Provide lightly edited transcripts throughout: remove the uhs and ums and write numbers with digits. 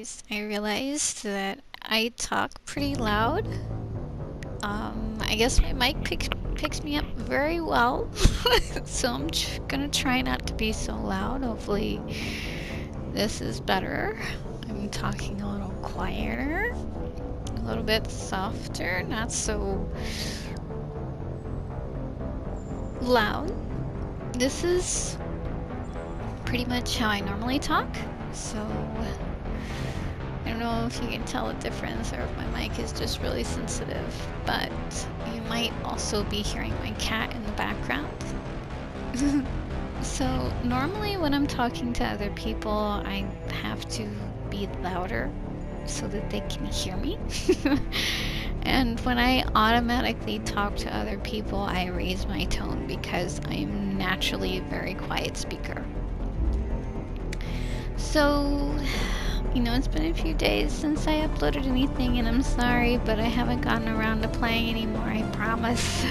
guys, I realized that I talk pretty loud. I guess my mic picks me up very well, so I'm gonna try not to be so loud. Hopefully, this is better. I'm talking a little quieter, a little bit softer, not so loud. This is pretty much how I normally talk, so I don't know if you can tell a difference or if my mic is just really sensitive, but you might also be hearing my cat in the background. So normally when I'm talking to other people, I have to be louder so that they can hear me. And when I automatically talk to other people, I raise my tone because I'm naturally a very quiet speaker. So, you know, it's been a few days since I uploaded anything, and I'm sorry, but I haven't gotten around to playing anymore, I promise.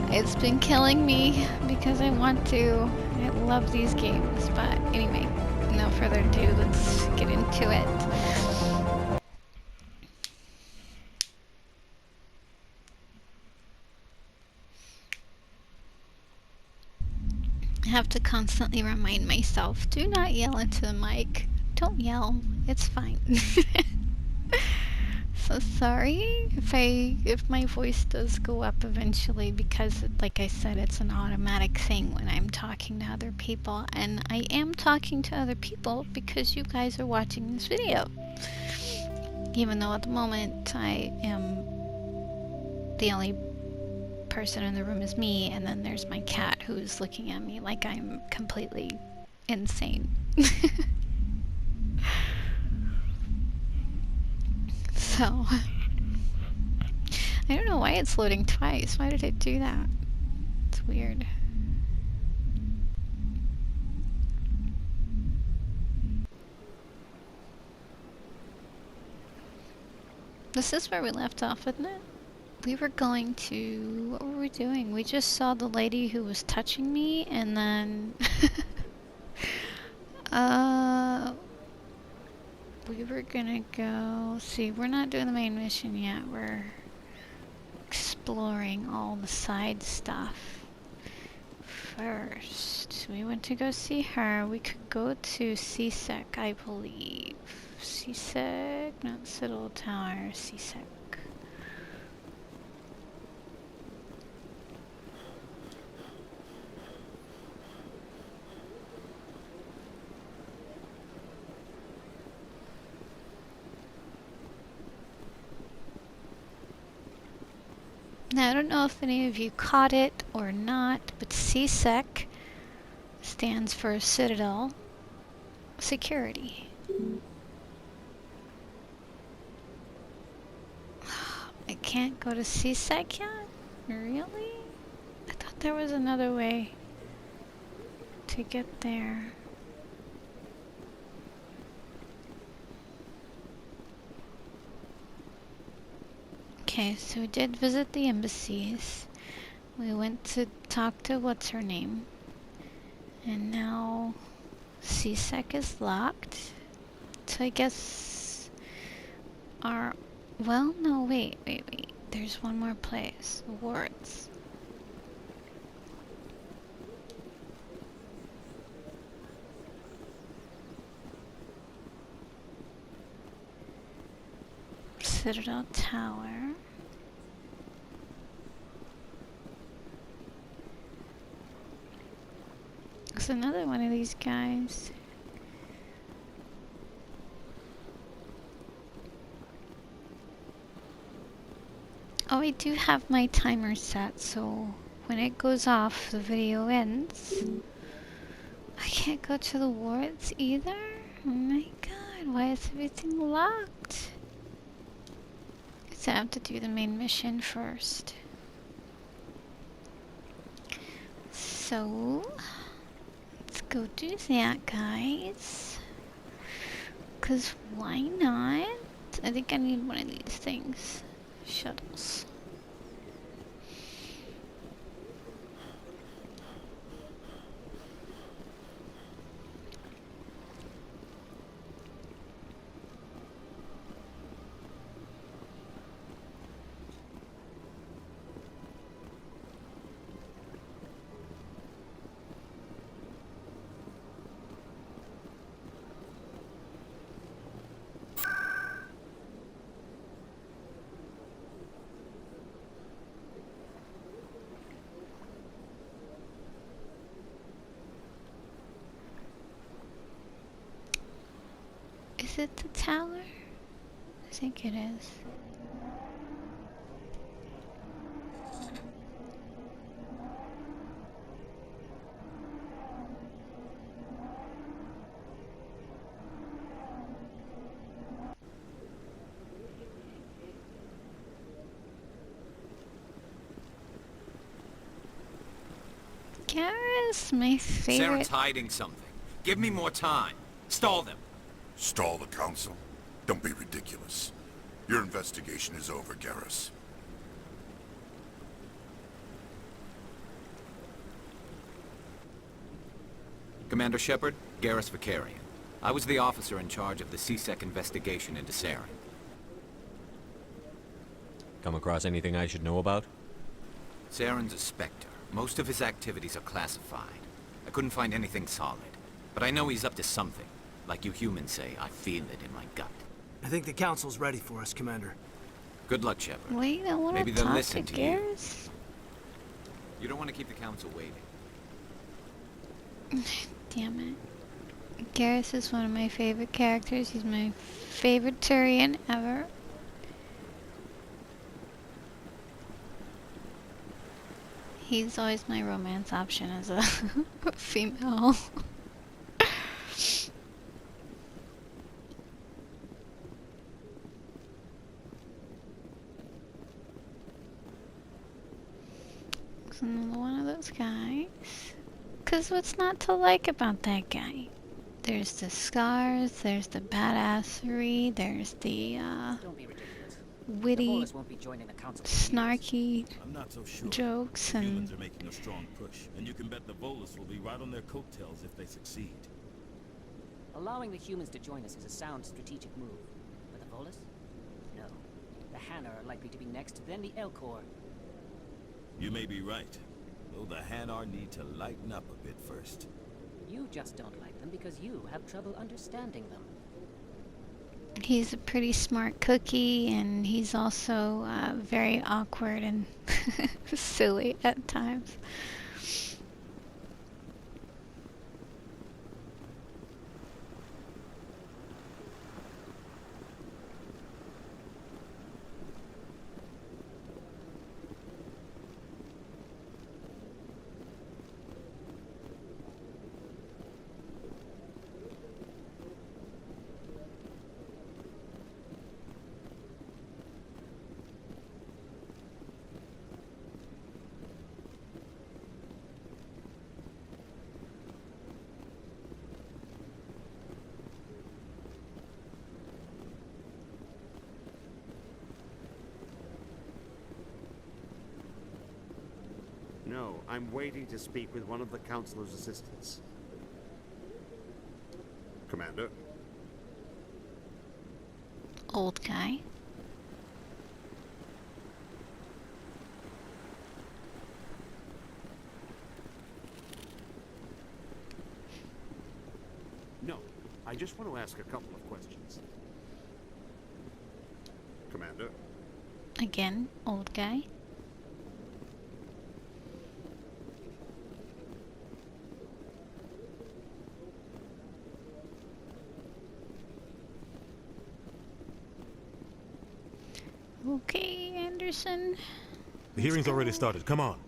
It's been killing me because I want to. I love these games, but anyway, no further ado, let's get into it. I have to constantly remind myself, do not yell into the mic. Don't yell, it's fine. So sorry if my voice does go up eventually, because like I said, it's an automatic thing when I'm talking to other people, and I am talking to other people because you guys are watching this video. Even though at the moment I am the only person in the room is me, and then there's my cat who's looking at me like I'm completely insane. So I don't know why it's loading twice. Why did it do that? It's weird. This is where we left off, isn't it? We were going to... What were we doing? We just saw the lady who was touching me, and then... we were gonna go... See, we're not doing the main mission yet. We're exploring all the side stuff. First, we went to go see her. We could go to CSEC, I believe. CSEC? Not Citadel Tower, CSEC. Now, I don't know if any of you caught it or not, but CSEC stands for Citadel Security. I can't go to CSEC yet? Really? I thought there was another way to get there. Okay, so we did visit the embassies. We went to talk to what's her name. And now CSEC is locked. So I guess our... Well, no, wait. There's one more place. Wards. Citadel Tower. There's another one of these guys. Oh, I do have my timer set, so when it goes off, the video ends. I can't go to the wards either? Oh my god, why is everything locked? Guess I have to do the main mission first. So, let's go do that, guys. 'Cause why not? I think I need one of these things. Shuttles. Is it the tower? I think it is. Garrus, my favorite. Saren's hiding something. Give me more time. Stall them. Stall the council? Don't be ridiculous. Your investigation is over, Garrus. Commander Shepard, Garrus Vicarian. I was the officer in charge of the CSEC investigation into Saren. Come across anything I should know about? Saren's a Spectre. Most of his activities are classified. I couldn't find anything solid. But I know he's up to something. Like you humans say, I feel it in my gut. I think the council's ready for us, Commander. Good luck, Shepard. Wait, I want Maybe to they'll talk listen to to you. Garrus. You don't want to keep the council waiting. Damn it. Garrus is one of my favorite characters. He's my favorite Turian ever. He's always my romance option as a female. It's another one of those guys. Cause what's not to like about that guy? There's the scars, there's the badassery, there's the Don't be ridiculous. witty, The Volus won't be joining the council. snarky I'm not so sure. jokes The and humans are making a strong push, and you can bet the Volus will be right on their coattails if they succeed. Allowing the humans to join us is a sound strategic move. But the Volus? No. The Hanna are likely to be next, then the Elcor. You may be right, though the Hanar need to lighten up a bit first. You just don't like them because you have trouble understanding them. he's a pretty smart cookie, and he's also very awkward and silly at times. No, I'm waiting to speak with one of the Councilor's assistants. Commander? Old guy. No, I just want to ask a couple of questions. Commander? Again, old guy. Okay, Anderson. The hearing's already started. Come on.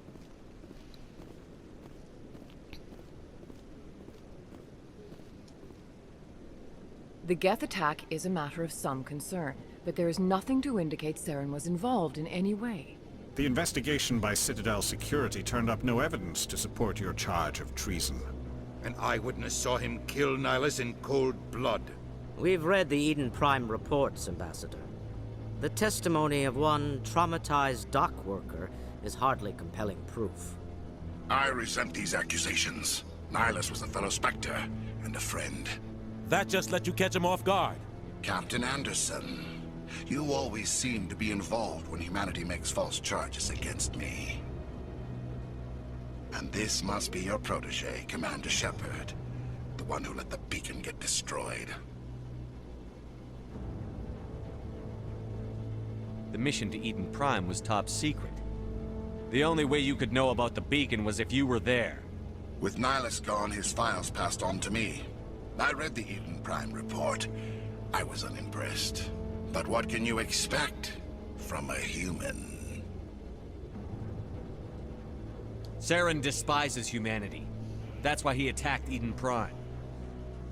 The Geth attack is a matter of some concern, but there is nothing to indicate Saren was involved in any way. The investigation by Citadel Security turned up no evidence to support your charge of treason. An eyewitness saw him kill Nihilus in cold blood. We've read the Eden Prime reports, Ambassador. The testimony of one traumatized dock worker is hardly compelling proof. I resent these accusations. Nihilus was a fellow Spectre and a friend. That just let you catch him off guard. Captain Anderson, you always seem to be involved when humanity makes false charges against me. And this must be your protege, Commander Shepard. The one who let the beacon get destroyed. The mission to Eden Prime was top secret. The only way you could know about the beacon was if you were there. With Nihilus gone, his files passed on to me. I read the Eden Prime report. I was unimpressed. But what can you expect from a human? Saren despises humanity. That's why he attacked Eden Prime.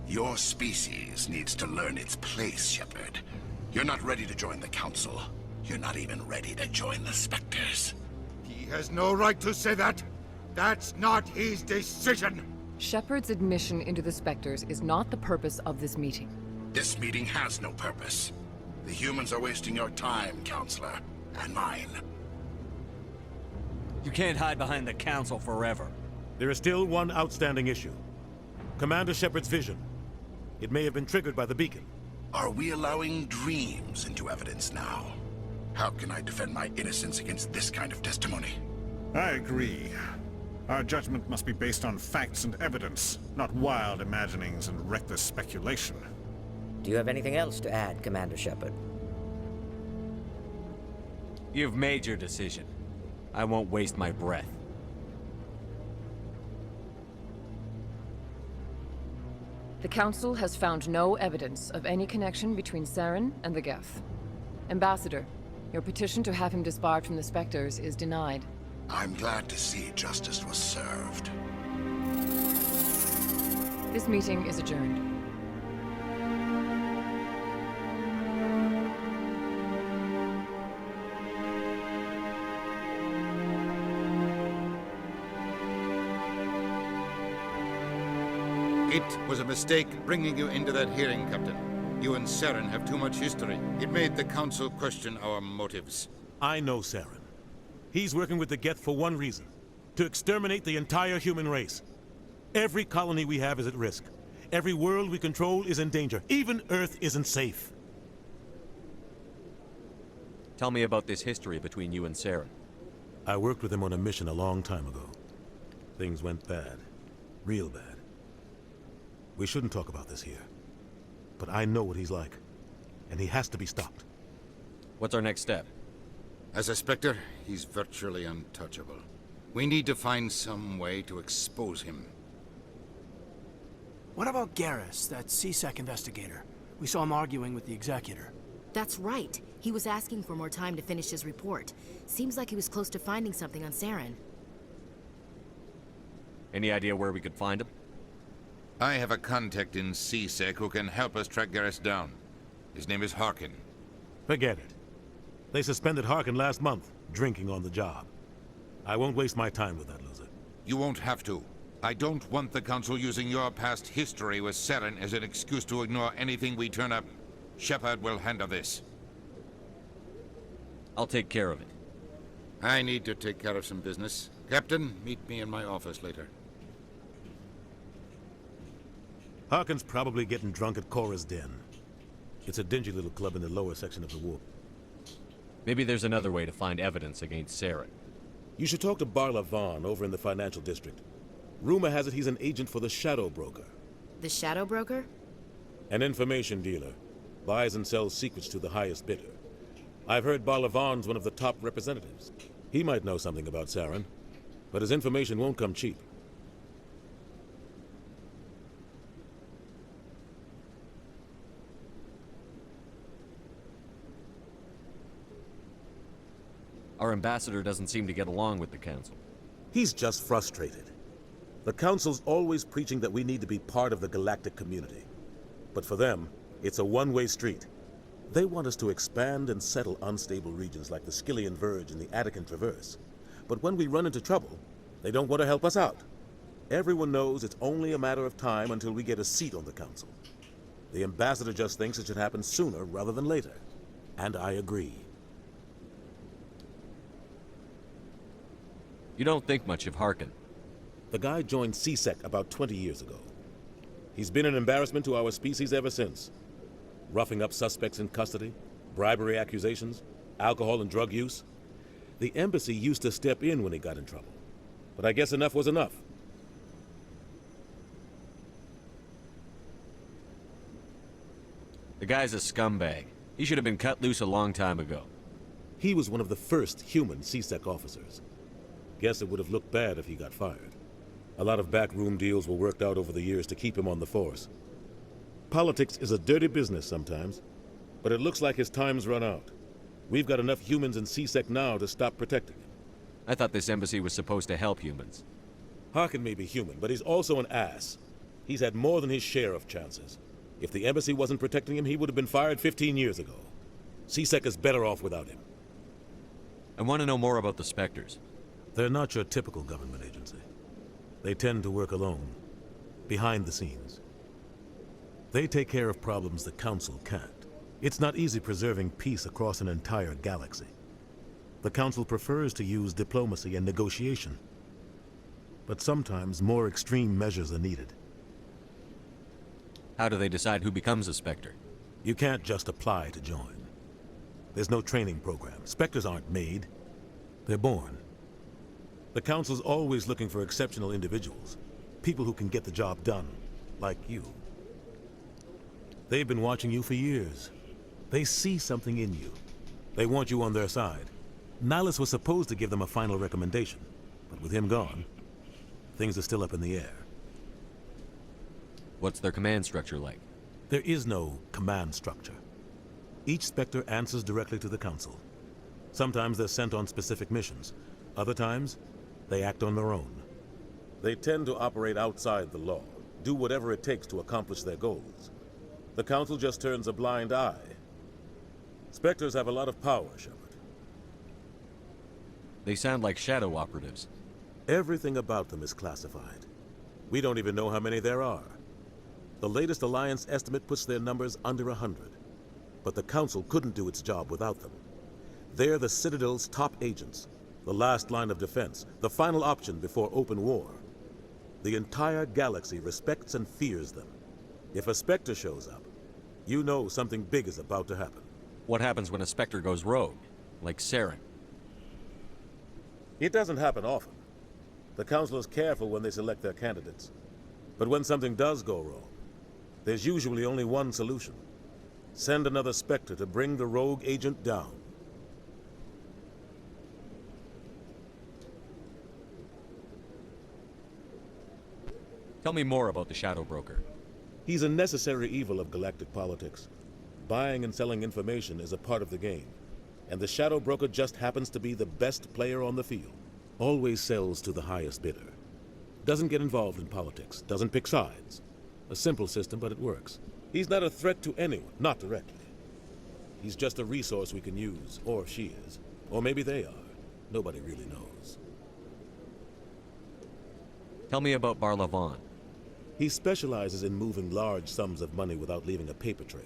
Your species needs to learn its place, Shepard. You're not ready to join the Council. You're not even ready to join the Spectres. He has no right to say that. That's not his decision. Shepard's admission into the Spectres is not the purpose of this meeting. This meeting has no purpose. The humans are wasting your time, Counselor, and mine. You can't hide behind the Council forever. There is still one outstanding issue. Commander Shepard's vision. It may have been triggered by the beacon. Are we allowing dreams into evidence now? How can I defend my innocence against this kind of testimony? I agree. Our judgment must be based on facts and evidence, not wild imaginings and reckless speculation. Do you have anything else to add, Commander Shepard? You've made your decision. I won't waste my breath. The Council has found no evidence of any connection between Saren and the Geth. Ambassador, your petition to have him disbarred from the Spectres is denied. I'm glad to see justice was served. This meeting is adjourned. It was a mistake bringing you into that hearing, Captain. You and Saren have too much history. It made the Council question our motives. I know Saren. He's working with the Geth for one reason. To exterminate the entire human race. Every colony we have is at risk. Every world we control is in danger. Even Earth isn't safe. Tell me about this history between you and Saren. I worked with him on a mission a long time ago. Things went bad. Real bad. We shouldn't talk about this here. But I know what he's like. And he has to be stopped. What's our next step? As a Spectre, he's virtually untouchable. We need to find some way to expose him. What about Garrus, that C-Sec investigator? We saw him arguing with the Executor. That's right. He was asking for more time to finish his report. Seems like he was close to finding something on Saren. Any idea where we could find him? I have a contact in C-Sec who can help us track Garrus down. His name is Harkin. Forget it. They suspended Harkin last month, drinking on the job. I won't waste my time with that loser. You won't have to. I don't want the Council using your past history with Saren as an excuse to ignore anything we turn up. Shepard will handle this. I'll take care of it. I need to take care of some business. Captain, meet me in my office later. Harkin's probably getting drunk at Cora's Den. It's a dingy little club in the lower section of the wharf. Maybe there's another way to find evidence against Saren. You should talk to Barla Vaughn over in the financial district. Rumor has it he's an agent for the Shadow Broker. The Shadow Broker? An information dealer. Buys and sells secrets to the highest bidder. I've heard Barla Vaughn's one of the top representatives. He might know something about Saren, but his information won't come cheap. Our ambassador doesn't seem to get along with the Council. He's just frustrated. The Council's always preaching that we need to be part of the galactic community. But for them, it's a one-way street. They want us to expand and settle unstable regions like the Skillian Verge and the Attican Traverse. But when we run into trouble, they don't want to help us out. Everyone knows it's only a matter of time until we get a seat on the Council. The ambassador just thinks it should happen sooner rather than later. And I agree. You don't think much of Harkin. The guy joined C-Sec about 20 years ago. He's been an embarrassment to our species ever since. Roughing up suspects in custody, bribery accusations, alcohol and drug use. The embassy used to step in when he got in trouble. But I guess enough was enough. The guy's a scumbag. He should have been cut loose a long time ago. He was one of the first human C-Sec officers. Guess it would have looked bad if he got fired. A lot of backroom deals were worked out over the years to keep him on the force. Politics is a dirty business sometimes, but it looks like his time's run out. We've got enough humans in C-Sec now to stop protecting him. I thought this embassy was supposed to help humans. Harkin may be human, but he's also an ass. He's had more than his share of chances. If the embassy wasn't protecting him, he would have been fired 15 years ago. C-Sec is better off without him. I want to know more about the Spectres. They're not your typical government agency. They tend to work alone, behind the scenes. They take care of problems the Council can't. It's not easy preserving peace across an entire galaxy. The Council prefers to use diplomacy and negotiation. But sometimes more extreme measures are needed. How do they decide who becomes a Spectre? You can't just apply to join. There's no training program. Spectres aren't made. They're born. The Council's always looking for exceptional individuals. People who can get the job done, like you. They've been watching you for years. They see something in you. They want you on their side. Nihilus was supposed to give them a final recommendation, but with him gone, things are still up in the air. What's their command structure like? There is no command structure. Each Spectre answers directly to the Council. Sometimes they're sent on specific missions. Other times, they act on their own. They tend to operate outside the law, do whatever it takes to accomplish their goals. The Council just turns a blind eye. Spectres have a lot of power, Shepard. They sound like shadow operatives. Everything about them is classified. We don't even know how many there are. The latest Alliance estimate puts their numbers under 100. But the Council couldn't do its job without them. They're the Citadel's top agents, the last line of defense, the final option before open war. The entire galaxy respects and fears them. If a Spectre shows up, you know something big is about to happen. What happens when a Spectre goes rogue, like Selene? It doesn't happen often. The Council is careful when they select their candidates. But when something does go wrong, there's usually only one solution. Send another Spectre to bring the rogue agent down. Tell me more about the Shadow Broker. He's a necessary evil of galactic politics. Buying and selling information is a part of the game. And the Shadow Broker just happens to be the best player on the field. Always sells to the highest bidder. Doesn't get involved in politics. Doesn't pick sides. A simple system, but it works. He's not a threat to anyone, not directly. He's just a resource we can use, or she is. Or maybe they are. Nobody really knows. Tell me about Barlavon. He specializes in moving large sums of money without leaving a paper trail.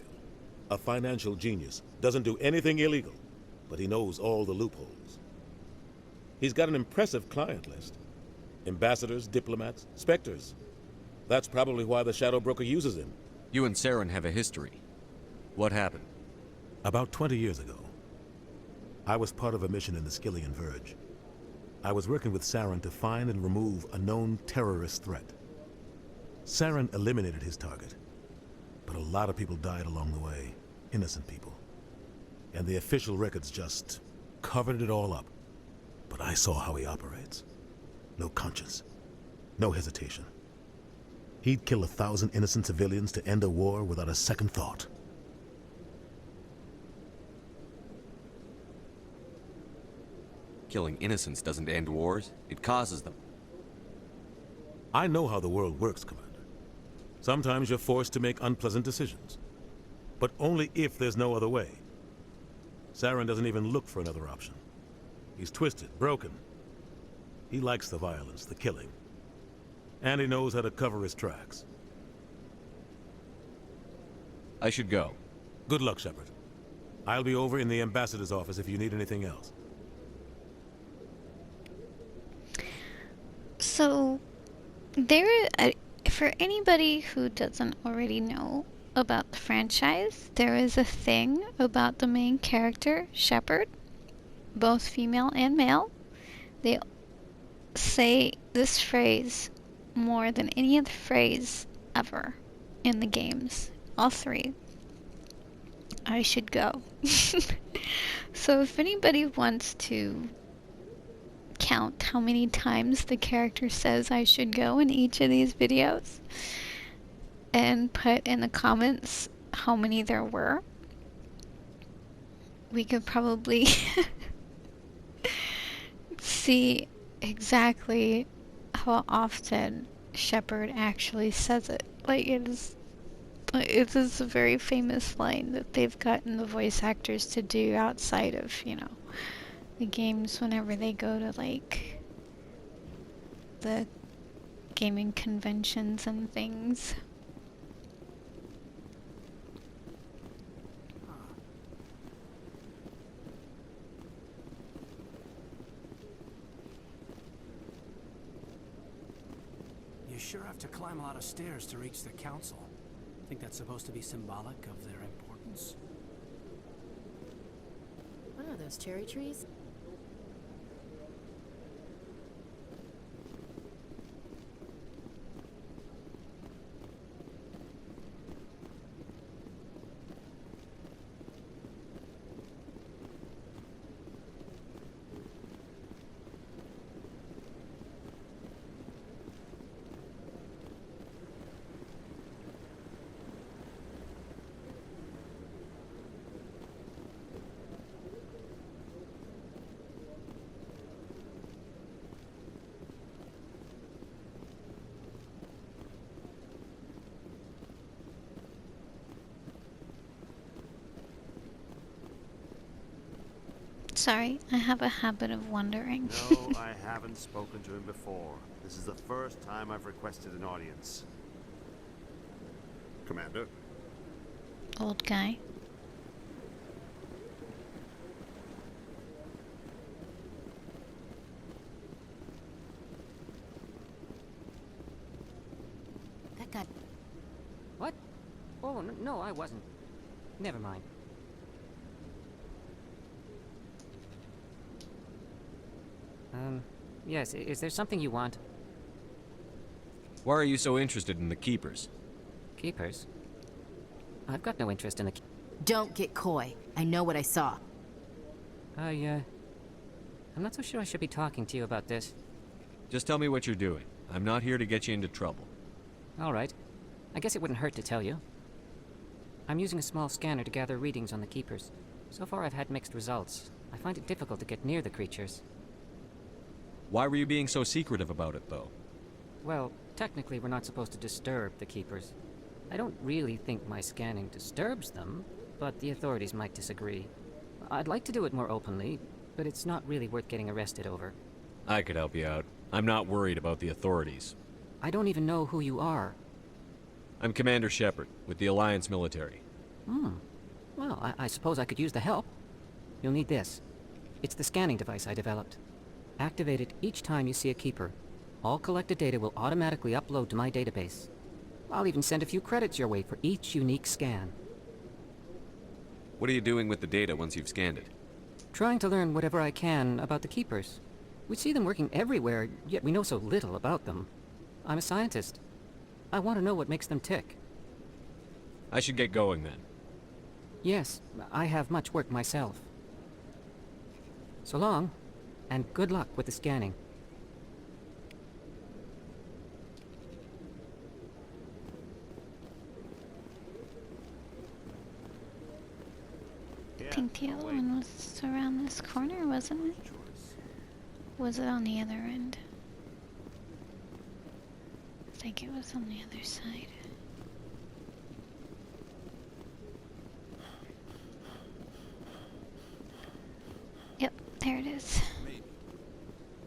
A financial genius. Doesn't do anything illegal, but he knows all the loopholes. He's got an impressive client list. Ambassadors, diplomats, Spectres. That's probably why the Shadow Broker uses him. You and Selene have a history. What happened? About 20 years ago, I was part of a mission in the Skillian Verge. I was working with Selene to find and remove a known terrorist threat. Selene eliminated his target, but a lot of people died along the way. Innocent people. And the official records just covered it all up. But I saw how he operates. No conscience. No hesitation. He'd kill 1,000 innocent civilians to end a war without a second thought. Killing innocents doesn't end wars, it causes them. I know how the world works, Commander. Sometimes you're forced to make unpleasant decisions. But only if there's no other way. Selene doesn't even look for another option. He's twisted, broken. He likes the violence, the killing. And he knows how to cover his tracks. I should go. Good luck, Shepard. I'll be over in the ambassador's office if you need anything else. So, for anybody who doesn't already know about the franchise, there is a thing about the main character, Shepard, both female and male. They say this phrase more than any other phrase ever in the games. All three. I should go. So if anybody wants to count how many times the character says I should go in each of these videos, and put in the comments how many there were, we could probably see exactly how often Shepard actually says it. Like, it is a very famous line that they've gotten the voice actors to do outside of, you know, the games whenever they go to, like, the gaming conventions and things. You sure have to climb a lot of stairs to reach the council. Think that's supposed to be symbolic of their importance? What are those, cherry trees? Sorry, I have a habit of wondering. No, I haven't spoken to him before. This is the first time I've requested an audience. Commander? Old guy. That guy... What? Oh, no, I wasn't. Never mind. Yes, is there something you want? Why are you so interested in the Keepers? Keepers? I've got no interest in the... Don't get coy. I know what I saw. I'm not so sure I should be talking to you about this. Just tell me what you're doing. I'm not here to get you into trouble. All right. I guess it wouldn't hurt to tell you. I'm using a small scanner to gather readings on the Keepers. So far I've had mixed results. I find it difficult to get near the creatures. Why were you being so secretive about it, though? Well, technically we're not supposed to disturb the Keepers. I don't really think my scanning disturbs them, but the authorities might disagree. I'd like to do it more openly, but it's not really worth getting arrested over. I could help you out. I'm not worried about the authorities. I don't even know who you are. I'm Commander Shepard, with the Alliance military. Well, I suppose I could use the help. You'll need this. It's the scanning device I developed. Activate it each time you see a Keeper. All collected data will automatically upload to my database. I'll even send a few credits your way for each unique scan. What are you doing with the data once you've scanned it? Trying to learn whatever I can about the Keepers. We see them working everywhere, yet we know so little about them. I'm a scientist. I want to know what makes them tick. I should get going then. Yes, I have much work myself. So long, and good luck with the scanning. I think the other one was around this corner, wasn't it? Was it on the other end? I think it was on the other side. Yep, there it is. Maybe.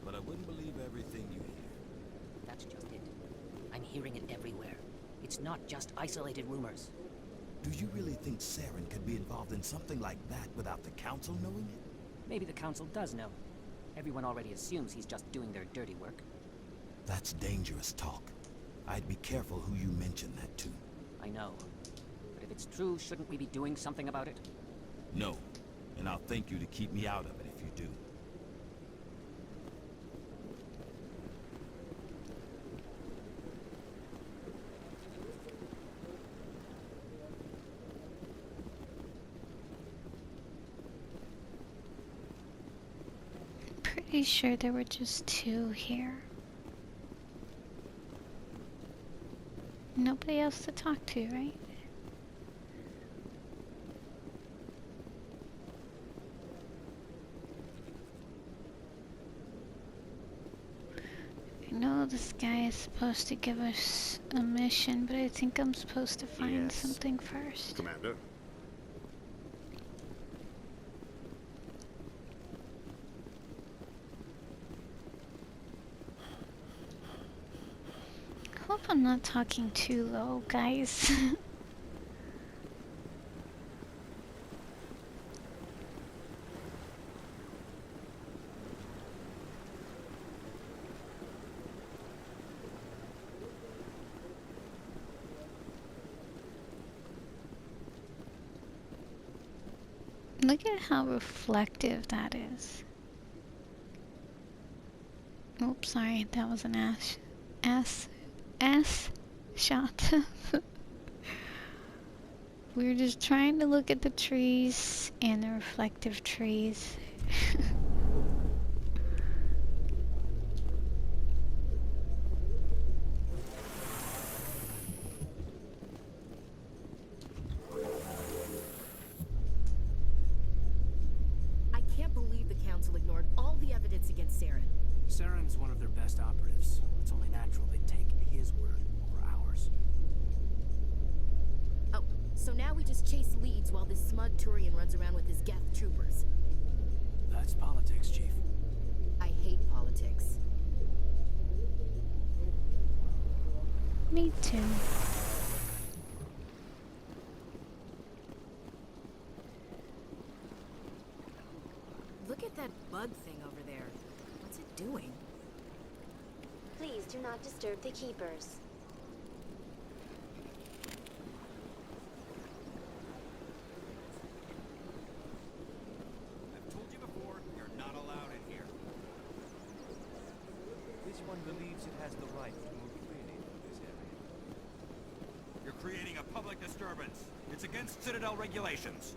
But I wouldn't believe everything you hear. That's just it. I'm hearing it everywhere. It's not just isolated rumors. Do you really think Saren could be involved in something like that without the Council knowing it? Maybe the Council does know. Everyone already assumes he's just doing their dirty work. That's dangerous talk. I'd be careful who you mention that to. I know. But if it's true, shouldn't we be doing something about it? No. And I'll thank you to keep me out of it if you do. Pretty sure there were just two here. Nobody else to talk to, right? I know this guy is supposed to give us a mission, but I think I'm supposed to find something first. Commander. Hope I'm not talking too low, guys. Look at how reflective that is. Oops, sorry, that was an ass shot. We were just trying to look at the trees and the reflective trees. I can't believe the Council ignored all the evidence against Saren. Saren's one of their best operatives. It's only natural they'd take his word over ours. Oh, so now we just chase leads while this smug Turian runs around with his Geth troopers. That's politics, Chief. I hate politics. Me too. Look at that bug thing over there. What's it doing? Please do not disturb the keepers. I've told you before, you're not allowed in here. This one believes it has the right to move freely through this area. You're creating a public disturbance. It's against Citadel regulations.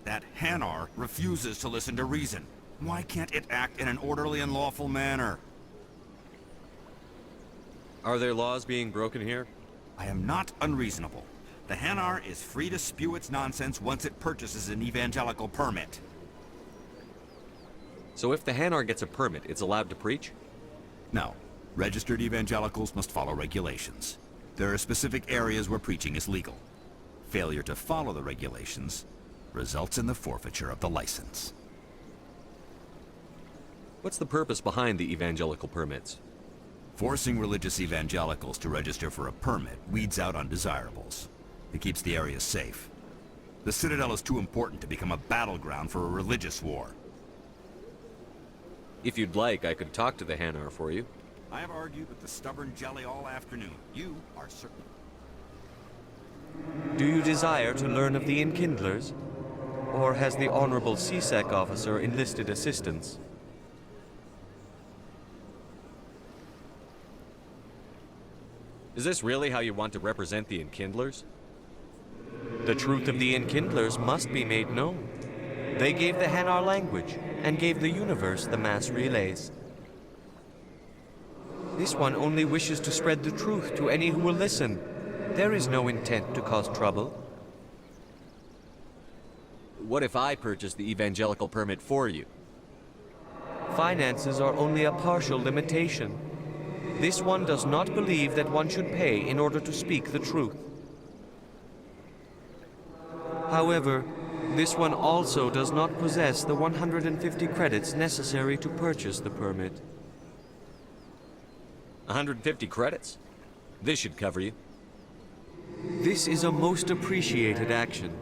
That Hanar refuses to listen to reason. Why can't it act in an orderly and lawful manner? Are there laws being broken here? I am not unreasonable. The Hanar is free to spew its nonsense once it purchases an evangelical permit. So if the Hanar gets a permit, it's allowed to preach? No. Registered evangelicals must follow regulations. There are specific areas where preaching is legal. Failure to follow the regulations results in the forfeiture of the license. What's the purpose behind the evangelical permits? Forcing religious evangelicals to register for a permit weeds out undesirables. It keeps the area safe. The Citadel is too important to become a battleground for a religious war. If you'd like, I could talk to the Hanar for you. I have argued with the stubborn jelly all afternoon. You are certain. Do you desire to learn of the Enkindlers? Or has the Honorable CSEC officer enlisted assistance? Is this really how you want to represent the Enkindlers? The truth of the Enkindlers must be made known. They gave the Hanar language, and gave the universe the mass relays. This one only wishes to spread the truth to any who will listen. There is no intent to cause trouble. What if I purchase the evangelical permit for you? Finances are only a partial limitation. This one does not believe that one should pay in order to speak the truth. However, this one also does not possess the 150 credits necessary to purchase the permit. 150 credits? This should cover you. This is a most appreciated action.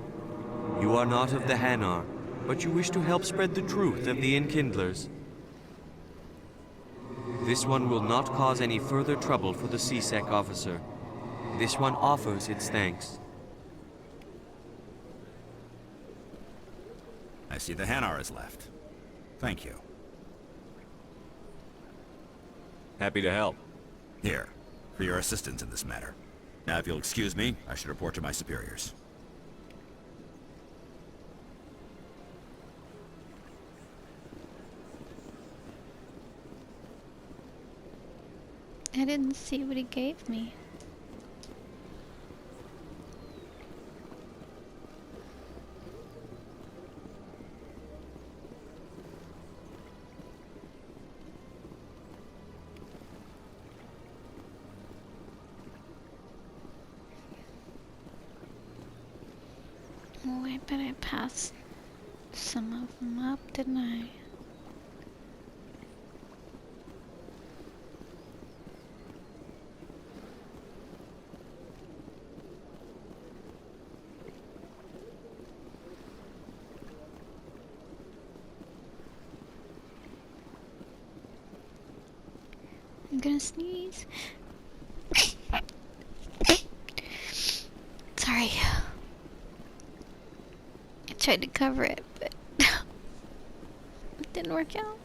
You are not of the Hanar, but you wish to help spread the truth of the Enkindlers. This one will not cause any further trouble for the CSEC officer. This one offers its thanks. I see the Hanar is left. Thank you. Happy to help. Here, for your assistance in this matter. Now, if you'll excuse me, I should report to my superiors. I didn't see what he gave me. Oh, I bet I passed some of them up, didn't I? I'm gonna sneeze. Sorry. I tried to cover it, but it didn't work out.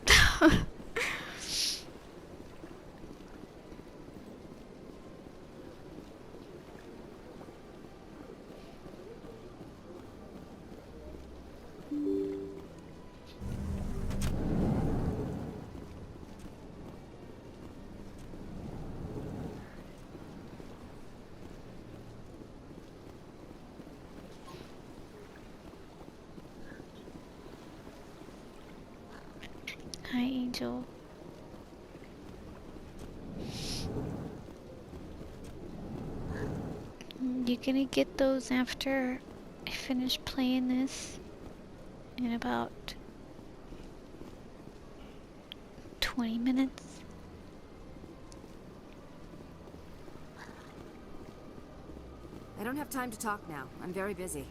Hi, Angel. You gonna get those after I finish playing this in about 20 minutes? I don't have time to talk now. I'm very busy.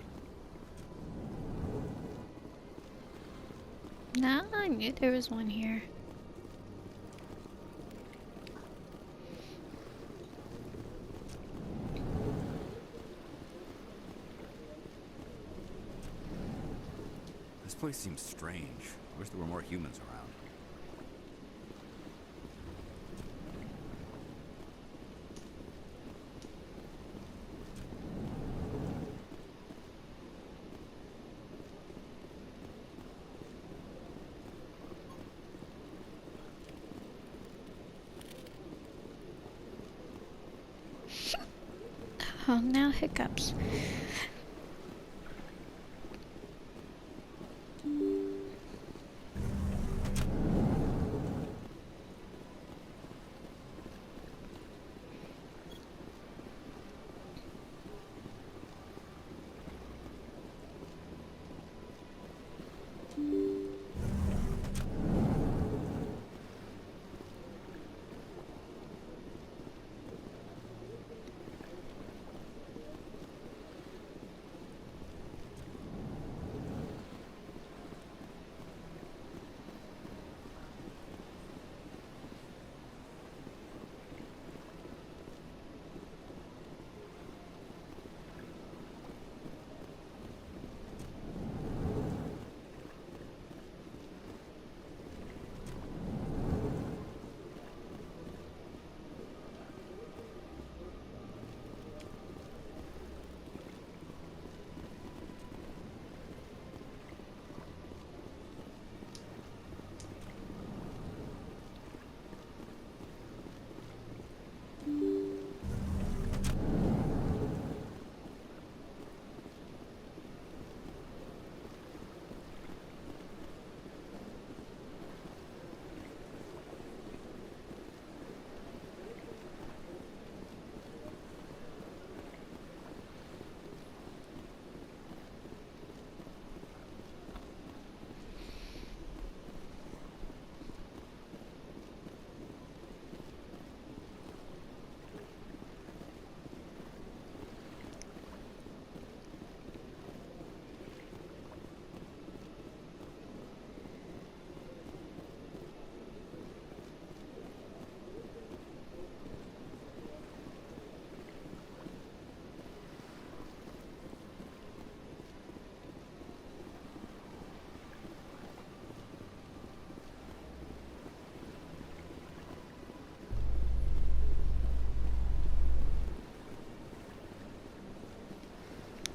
Nah, I knew there was one here. This place seems strange. I wish there were more humans around. Oh, now hiccups.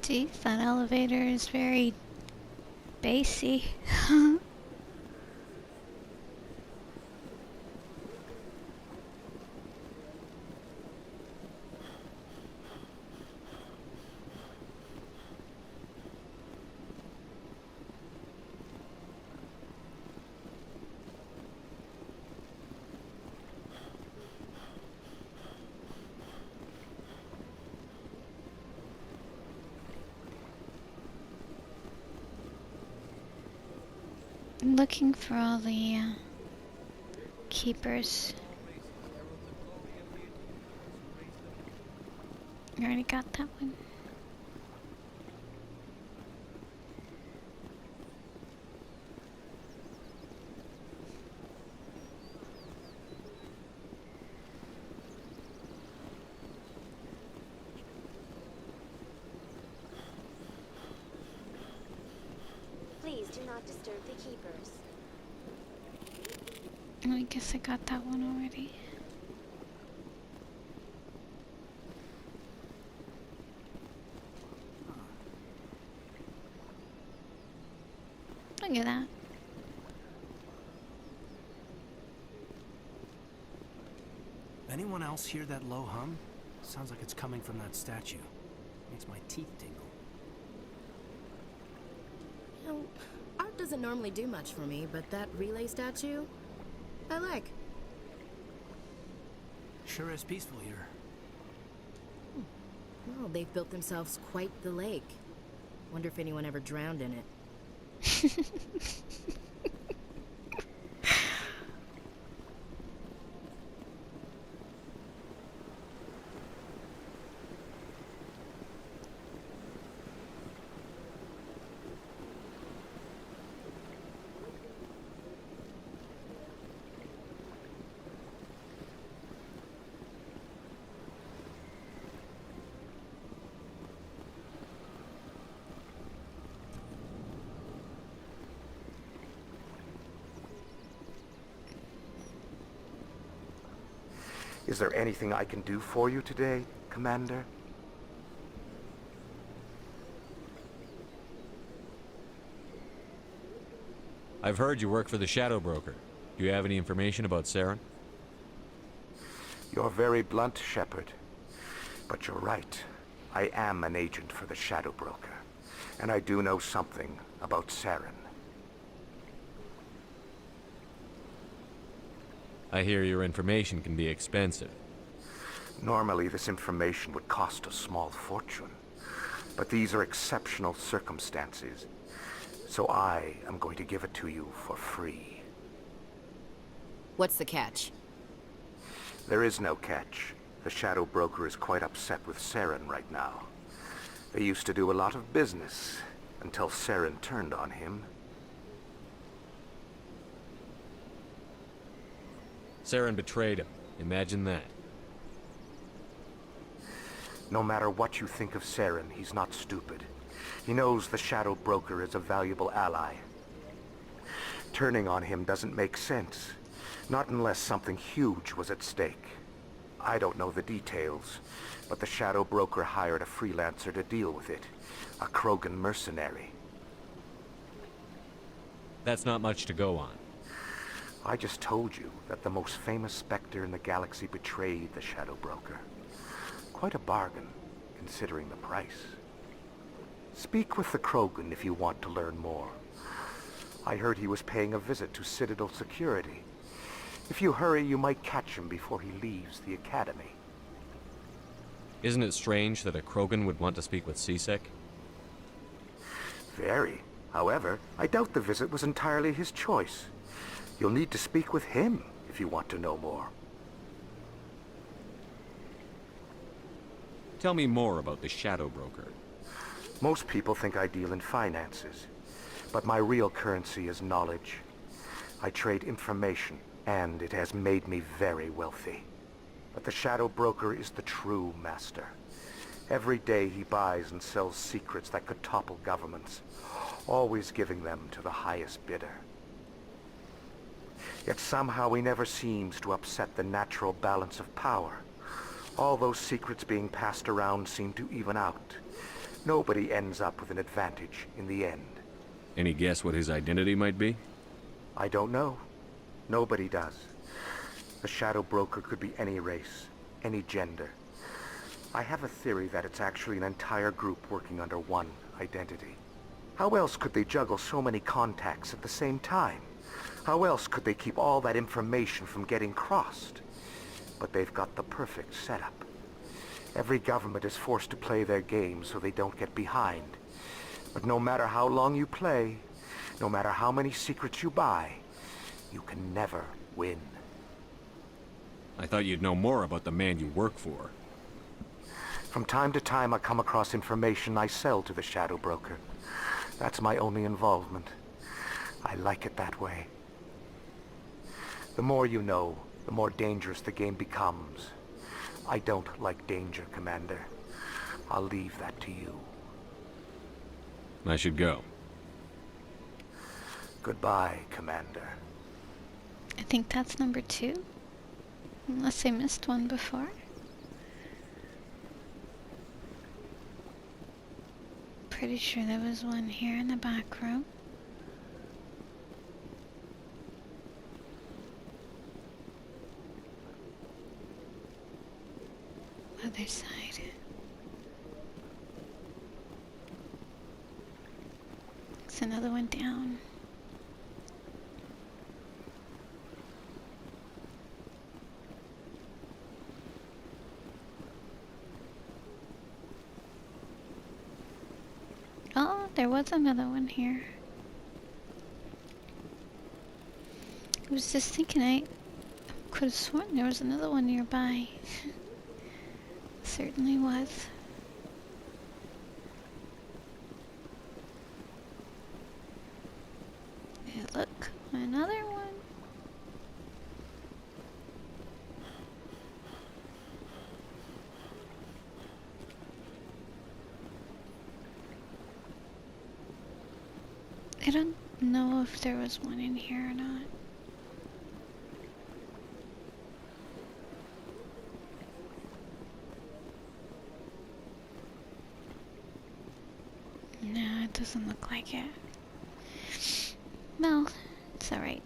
Geez, that elevator is very bassy. I'm looking for all the keepers. You already got that one? Please do not disturb the keepers. Oh, I guess I got that one already. Look at that. Anyone else hear that low hum? Sounds like it's coming from that statue. Makes my teeth tingle. You know, art doesn't normally do much for me, but that relay statue, I like. Sure is peaceful here. Well, they've built themselves quite the lake. Wonder if anyone ever drowned in it. Is there anything I can do for you today, Commander? I've heard you work for the Shadow Broker. Do you have any information about Saren? You're very blunt, Shepard. But you're right. I am an agent for the Shadow Broker. And I do know something about Saren. I hear your information can be expensive. Normally, this information would cost a small fortune. But these are exceptional circumstances. So I am going to give it to you for free. What's the catch? There is no catch. The Shadow Broker is quite upset with Saren right now. They used to do a lot of business until Saren turned on him. Saren betrayed him. Imagine that. No matter what you think of Saren, he's not stupid. He knows the Shadow Broker is a valuable ally. Turning on him doesn't make sense. Not unless something huge was at stake. I don't know the details, but the Shadow Broker hired a freelancer to deal with it. A Krogan mercenary. That's not much to go on. I just told you that the most famous Spectre in the galaxy betrayed the Shadow Broker. Quite a bargain, considering the price. Speak with the Krogan if you want to learn more. I heard he was paying a visit to Citadel security. If you hurry, you might catch him before he leaves the Academy. Isn't it strange that a Krogan would want to speak with C-Sec? Very. However, I doubt the visit was entirely his choice. You'll need to speak with him if you want to know more. Tell me more about the Shadow Broker. Most people think I deal in finances, but my real currency is knowledge. I trade information, and it has made me very wealthy. But the Shadow Broker is the true master. Every day he buys and sells secrets that could topple governments, always giving them to the highest bidder. Yet somehow he never seems to upset the natural balance of power. All those secrets being passed around seem to even out. Nobody ends up with an advantage in the end. Any guess what his identity might be? I don't know. Nobody does. The Shadow Broker could be any race, any gender. I have a theory that it's actually an entire group working under one identity. How else could they juggle so many contacts at the same time? How else could they keep all that information from getting crossed? But they've got the perfect setup. Every government is forced to play their game so they don't get behind. But no matter how long you play, No matter how many secrets you buy, you can never win. I thought you'd know more about the man you work for. From time to time, I come across information I sell to the Shadow Broker. That's my only involvement. I like it that way. The more you know, the more dangerous the game becomes. I don't like danger, Commander. I'll leave that to you. I should go. Goodbye, Commander. I think that's number 2. Unless I missed one before. Pretty sure there was one here in the back room. Other side. There's another one down. Oh, there was another one here. I was just thinking I could have sworn there was another one nearby. Certainly was. Yeah, look, another one. I don't know if there was one in here or not. No, it doesn't look like it. No, it's alright.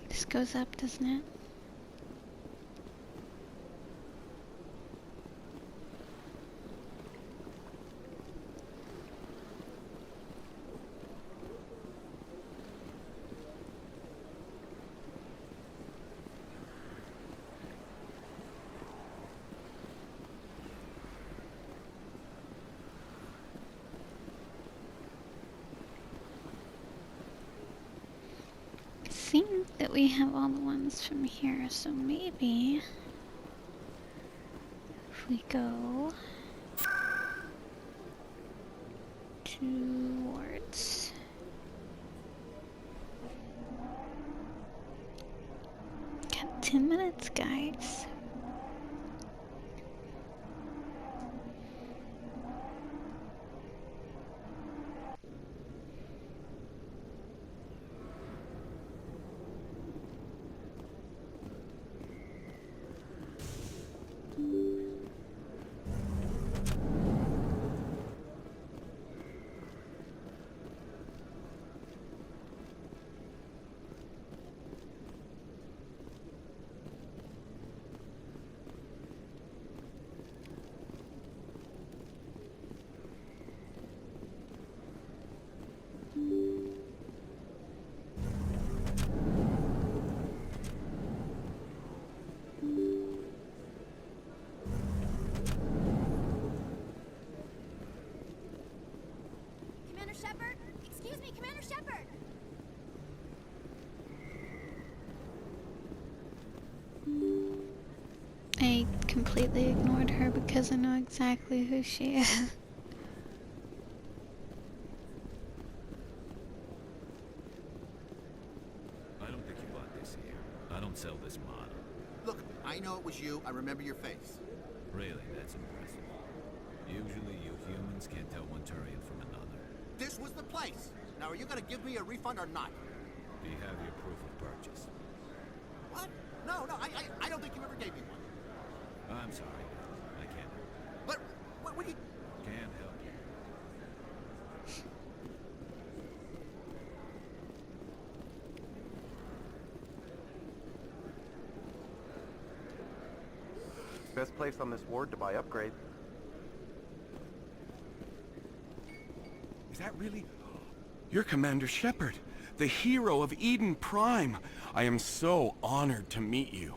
This goes up, doesn't it? I think that we have all the ones from here, so maybe if we go towards got 10 minutes, guys. Commander Shepard? Excuse me, Commander Shepard! I completely ignored her because I know exactly who she is. I don't think you bought this here. I don't sell this model. Look, I know it was you. I remember your face. Really, that's impressive. Usually you humans can't tell one Turian from another. This was the place. Now, are you gonna give me a refund or not? Do you have your proof of purchase? What? No, I don't think you ever gave me one. I'm sorry. I can't. But What are you... Can't help you. Best place on this ward to buy upgrades. Is that really... You're Commander Shepard, the hero of Eden Prime. I am so honored to meet you.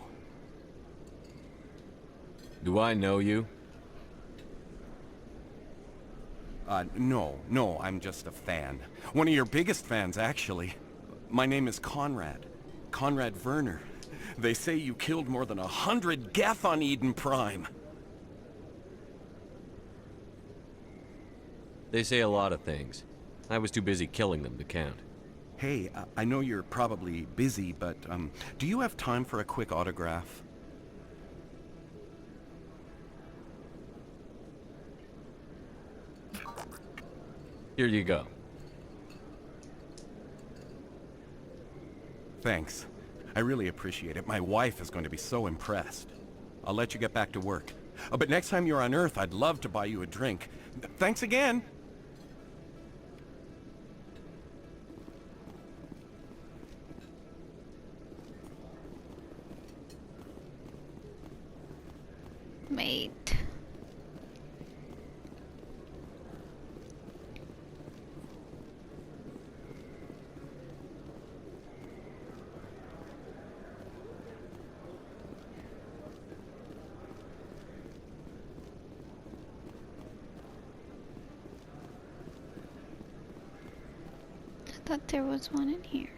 Do I know you? No, I'm just a fan. One of your biggest fans, actually. My name is Conrad. Conrad Werner. They say you killed more than 100 Geth on Eden Prime. They say a lot of things. I was too busy killing them to count. Hey, I know you're probably busy, but, do you have time for a quick autograph? Here you go. Thanks. I really appreciate it. My wife is going to be so impressed. I'll let you get back to work. But next time you're on Earth, I'd love to buy you a drink. Thanks again! Wait. I thought there was one in here.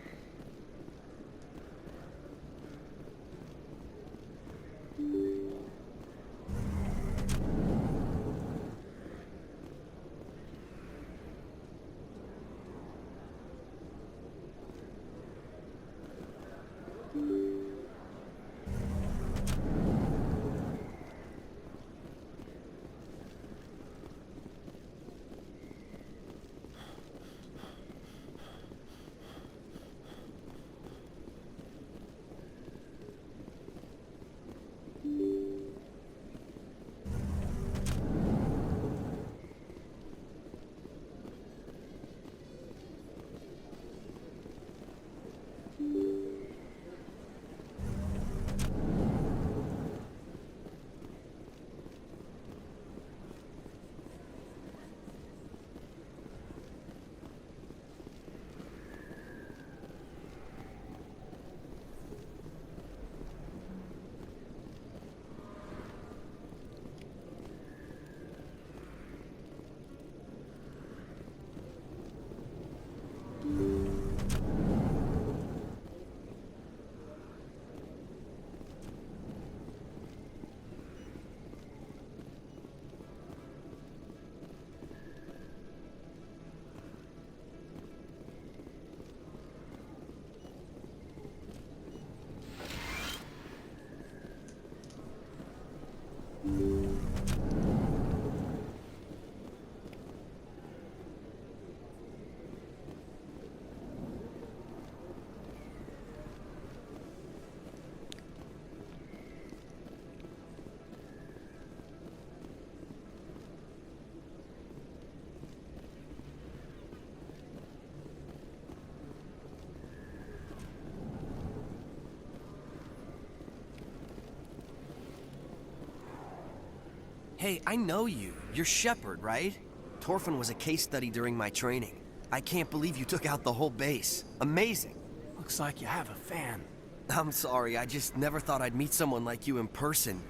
Hey, I know you. You're Shepard, right? Torfin was a case study during my training. I can't believe you took out the whole base. Amazing. Looks like you have a fan. I'm sorry, I just never thought I'd meet someone like you in person.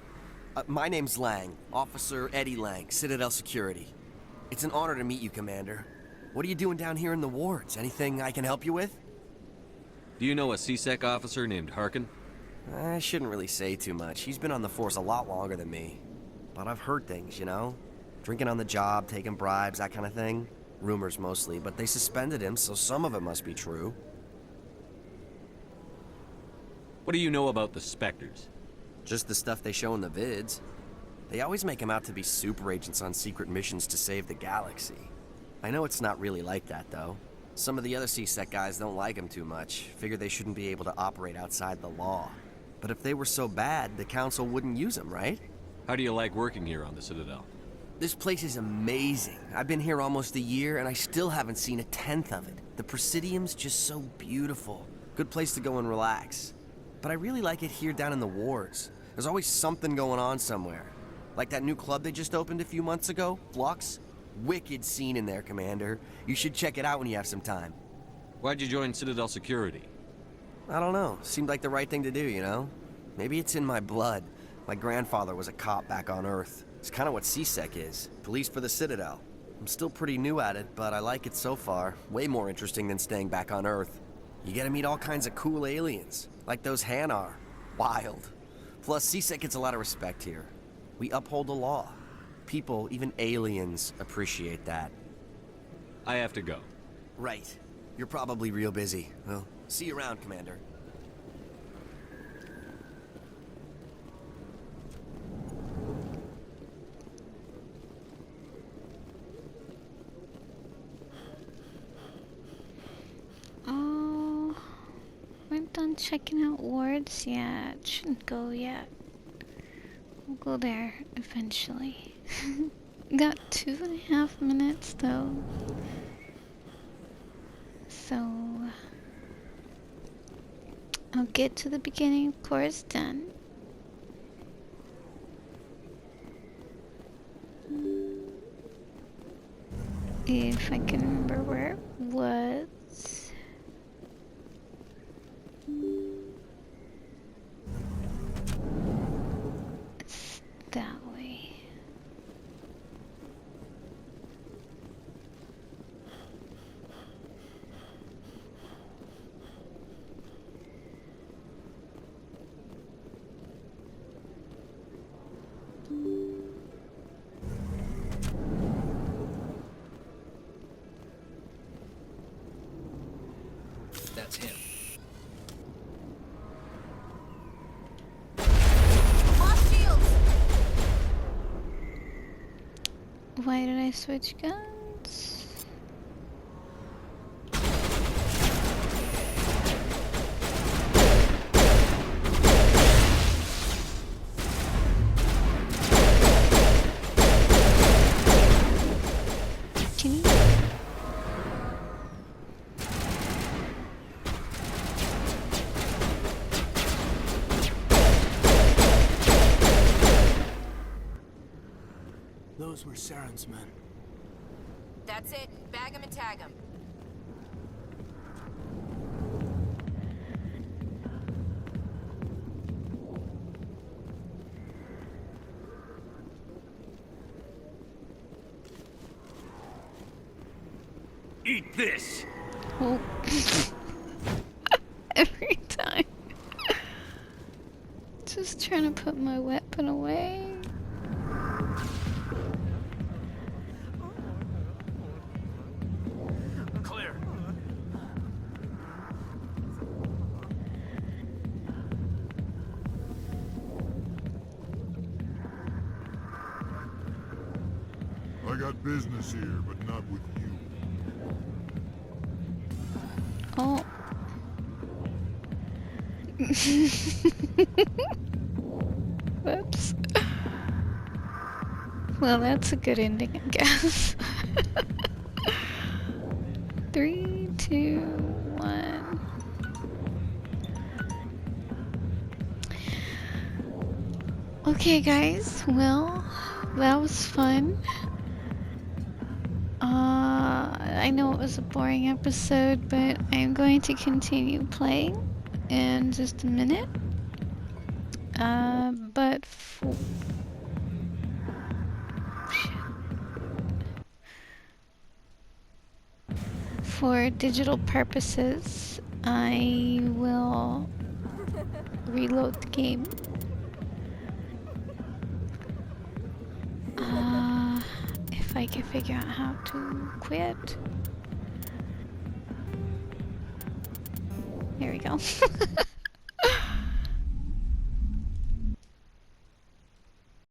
My name's Lang, Officer Eddie Lang, Citadel Security. It's an honor to meet you, Commander. What are you doing down here in the wards? Anything I can help you with? Do you know a C-Sec officer named Harkin? I shouldn't really say too much. He's been on the force a lot longer than me. But I've heard things, you know? Drinking on the job, taking bribes, that kind of thing. Rumors mostly, but they suspended him, so some of it must be true. What do you know about the Spectres? Just the stuff they show in the vids. They always make him out to be super agents on secret missions to save the galaxy. I know it's not really like that, though. Some of the other C-Sec guys don't like him too much, figure they shouldn't be able to operate outside the law. But if they were so bad, the Council wouldn't use him, right? How do you like working here on the Citadel? This place is amazing. I've been here almost a year, and I still haven't seen a tenth of it. The Presidium's just so beautiful. Good place to go and relax. But I really like it here down in the wards. There's always something going on somewhere. Like that new club they just opened a few months ago, Flux. Wicked scene in there, Commander. You should check it out when you have some time. Why'd you join Citadel Security? I don't know. Seemed like the right thing to do, you know? Maybe it's in my blood. My grandfather was a cop back on Earth. It's kind of what CSEC is. Police for the Citadel. I'm still pretty new at it, but I like it so far. Way more interesting than staying back on Earth. You get to meet all kinds of cool aliens, like those Hanar. Wild. Plus, CSEC gets a lot of respect here. We uphold the law. People, even aliens, appreciate that. I have to go. Right. You're probably real busy. Well, see you around, Commander. Oh, we're done checking out wards yet. Shouldn't go yet. We'll go there eventually. Got 2.5 minutes though. So I'll get to the beginning of course done. If I can remember where it was. It's that way. That's him. Why did I switch guns? Can you? Those were Saren's men. That's it. Bag him and tag him. Eat this! Oh. Every time. Just trying to put my weapon away. Clear. I got business here, but not with you. Oh. Whoops. Well, that's a good ending, I guess. 3, 2, 1. Okay, guys. Well, that was fun. I know it was a boring episode, but I'm going to continue playing in just a minute. But for digital purposes, I will reload the game. If I can figure out how to quit. There we go.